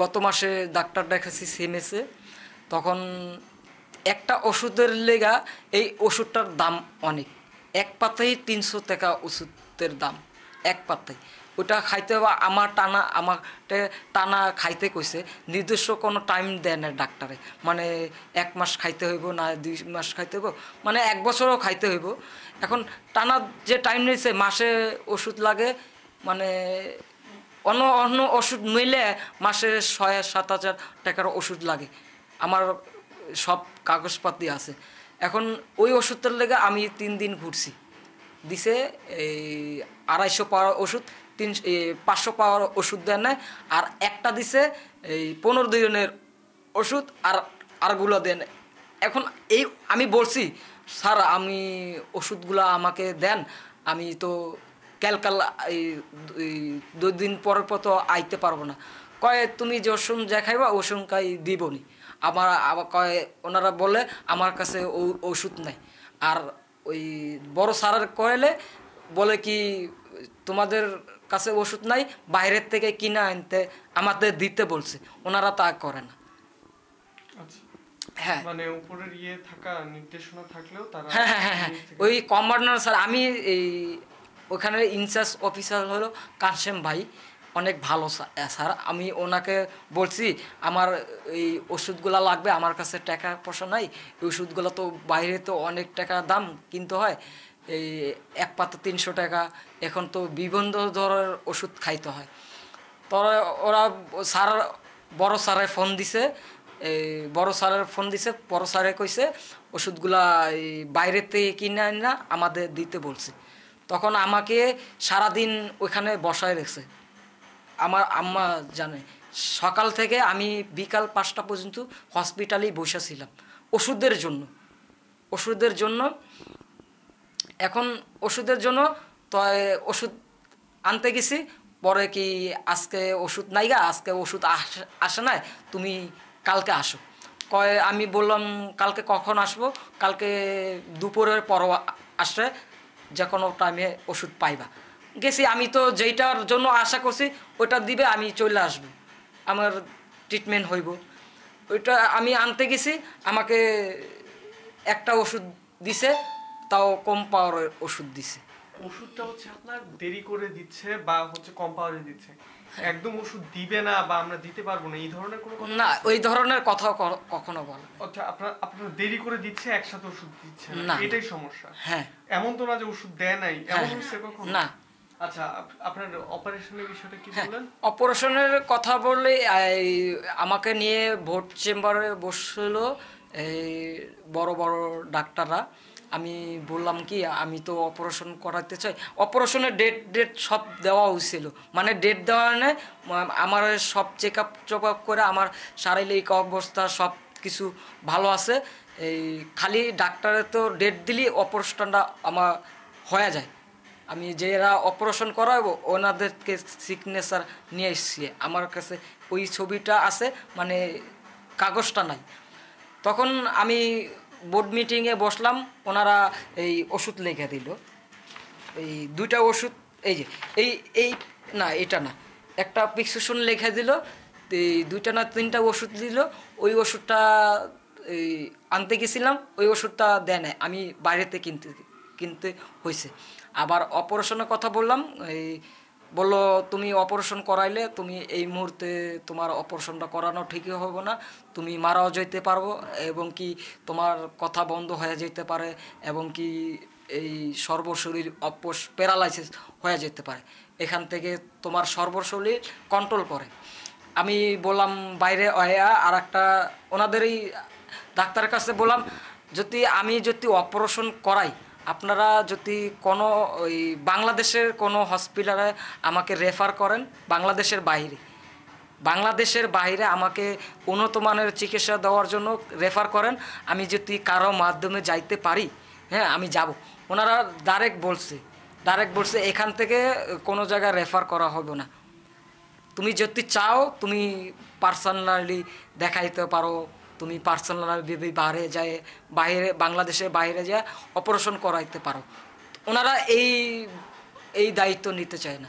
গত মাসে ডাক্তার দেখাচ্ছি সিএমএসে, তখন একটা ওষুধের লেগা এই ওষুধটার দাম অনেক, এক পাতায় 300 টাকা ওষুধের দাম, এক পাতায়। ওটা খাইতে হবে আমাকে টানা খাইতে কইছে, নির্দিষ্ট কোনো টাইম দেয় না ডাক্তারে, মানে 1 মাস খাইতে হইব না 2 মাস খাইতে হইব, মানে 1 বছরও খাইতে হইব। এখন টানা যে টাইম নিয়েছে, মাসে ওষুধ লাগে, মানে অন্য অন্য ওষুধ মিলে মাসে 6-7 হাজার টাকার ওষুধ লাগে। আমার সব কাগজপাতি আছে। এখন ওই ওষুধটার লেগে আমি 3 দিন ঘুরছি, দিছে এই 250 পাওয়ার ওষুধ, 500 পাওয়ার ওষুধ দেয় না, আর একটা দিছে এই 15 দিনের ওষুধ, আরগুলো দেন। এখন এই আমি বলছি, স্যার আমি ওষুধগুলো আমাকে দেন, আমি তো কাল এই 2 দিন পর তো আইতে পারবো না। কয় তুমি যে ওষুধ যা খাইবা ওষুধ খাই দিবনি। আবার কয়, ওনারা বলে আমার কাছে ওষুধ নাই। আর ওই বড় স্যারের কয়েলে বলে কি তোমাদের কাছে ওষুধ নাই, বাইরের থেকে কিনে আনতে আমাদের দিতে বলছে, ওনারা তা করে না। হ্যাঁ, মানে উপরের থাকা নির্দেশনা থাকলেও তারা হ্যাঁ ওই কমান্ডার স্যার, আমি এই ওখানে ইনচার্জ অফিসার হলো কাশেম ভাই, অনেক ভালো স্যার। আমি ওনাকে বলছি আমার এই ওষুধগুলো লাগবে, আমার কাছে টাকা পয়সা নাই, এই ওষুধগুলো তো বাইরে তো অনেক টাকা দাম কিনতে হয়, এই 1 পাতা 300 টাকা, এখন তো বিভিন্ন ধরনের ওষুধ খাইতে হয়। তবে ওরা স্যার বড় স্যারের ফোন দিছে, এই বড় স্যারের ফোন দিছে, বড় স্যারে কইছে ওষুধগুলা এই বাইরের থেকে কিনে না আমাদের দিতে বলছে। তখন আমাকে সারাদিন ওইখানে বসায় রেখেছে। আমার আম্মা জানে, সকাল থেকে আমি বিকাল 5টা পর্যন্ত হসপিটালেই বসেছিলাম ওষুধের জন্য। এখন ওষুধের জন্য তো ওষুধ আনতে গেছি, পরে কি আজকে ওষুধ নাই গা, আজকে ওষুধ আসে না, তুমি কালকে আসো। কয় আমি বললাম কালকে কখন আসবো? কালকে দুপুরের পর আসলে যে কোনো টাইমে ওষুধ পাইবা। গেছি, আমি তো যেইটার জন্য আশা করছি ওইটা দিবে, আমি চলে আসবো, আমার ট্রিটমেন্ট হইব। ওইটা আমি আনতে গেছি, আমাকে একটা ওষুধ দিছে, তাও কম পাওয়ারের ওষুধ দিছে। ওষুধটা হচ্ছে আপনার দেরি করে দিচ্ছে বা হচ্ছে কম পাওয়ারে দিচ্ছে, একদম ওষুধ দিবে না বা আমরা দিতে পারবো না, এই ধরনের কোনো কথা না, ওই ধরনের কথা কখনো বলে। আচ্ছা, আপনার দেরি করে দিচ্ছে, একসাথে ওষুধ দিচ্ছে না, এটাই সমস্যা। হ্যাঁ, এমন তো না যে ওষুধ দেয় নাই, এমন হচ্ছে কখনো না। আচ্ছা, আপনার অপারেশনের বিষয়টা কি বললেন? অপারেশনের কথা বললে আমাকে নিয়ে ভোট চেম্বারে বসছিল এই বড় বড় ডাক্তাররা। আমি বললাম কি আমি তো অপারেশন করাতে চাই, অপারেশনের ডেট সব দেওয়া হয়েছিল, মানে ডেট দেওয়া নেই, আমার সব চেক আপ করে আমার শারীরিক অবস্থা সব কিছু ভালো আছে, এই খালি ডাক্তারের তো ডেট দিলেই অপারেশনটা আমার হয়ে যায়। আমি যারা অপারেশন করাবো ওনাদেরকে সিগনেচার নিয়ে এসছি, আমার কাছে ওই ছবিটা আছে, মানে কাগজটা নাই। তখন আমি বোর্ড মিটিংয়ে বসলাম, ওনারা এই ওষুধ লিখে দিল, এই 2টা ওষুধ, এই যে এই না এটা না, একটা প্রেসক্রিপশন লিখে দিল, এই 2টা না 3টা ওষুধ দিল। ওই ওষুধটা এই আনতে গেছিলাম, ওই ওষুধটা দেয় না, আমি বাইরেতে কিনতে হয়েছে। আবার অপারেশনের কথা বললাম, এই বললো তুমি অপারেশন করাইলে তুমি এই মুহূর্তে তোমার অপারেশনটা করানো ঠিকই হবে না, তুমি মারাও যেতে পারবো, এবং কি তোমার কথা বন্ধ হয়ে যেতে পারে, এবং কি এই সর্বশরীর প্যারালাইসিস হয়ে যেতে পারে, এখান থেকে তোমার সর্বশরীর কন্ট্রোল করে। আমি বললাম বাইরে আর একটা ওনাদেরই ডাক্তারের কাছে বললাম, আমি যদি অপারেশন করাই, আপনারা যদি কোনো ওই বাংলাদেশের কোনো হসপিটালে আমাকে রেফার করেন, বাংলাদেশের বাইরে আমাকে উন্নত মানের চিকিৎসা দেওয়ার জন্য রেফার করেন, আমি যদি কারো মাধ্যমে যাইতে পারি, হ্যাঁ আমি যাব। ওনারা ডাইরেক্ট বলছে এখান থেকে কোনো জায়গায় রেফার করা হবে না, তুমি যদি চাও তুমি পার্সোনালি দেখাইতে পারো, তুমি পার্সোনালি বাংলাদেশের বাইরে যায় অপারেশন করাইতে পারো। ওনারা এই দায়িত্ব নিতে চায় না।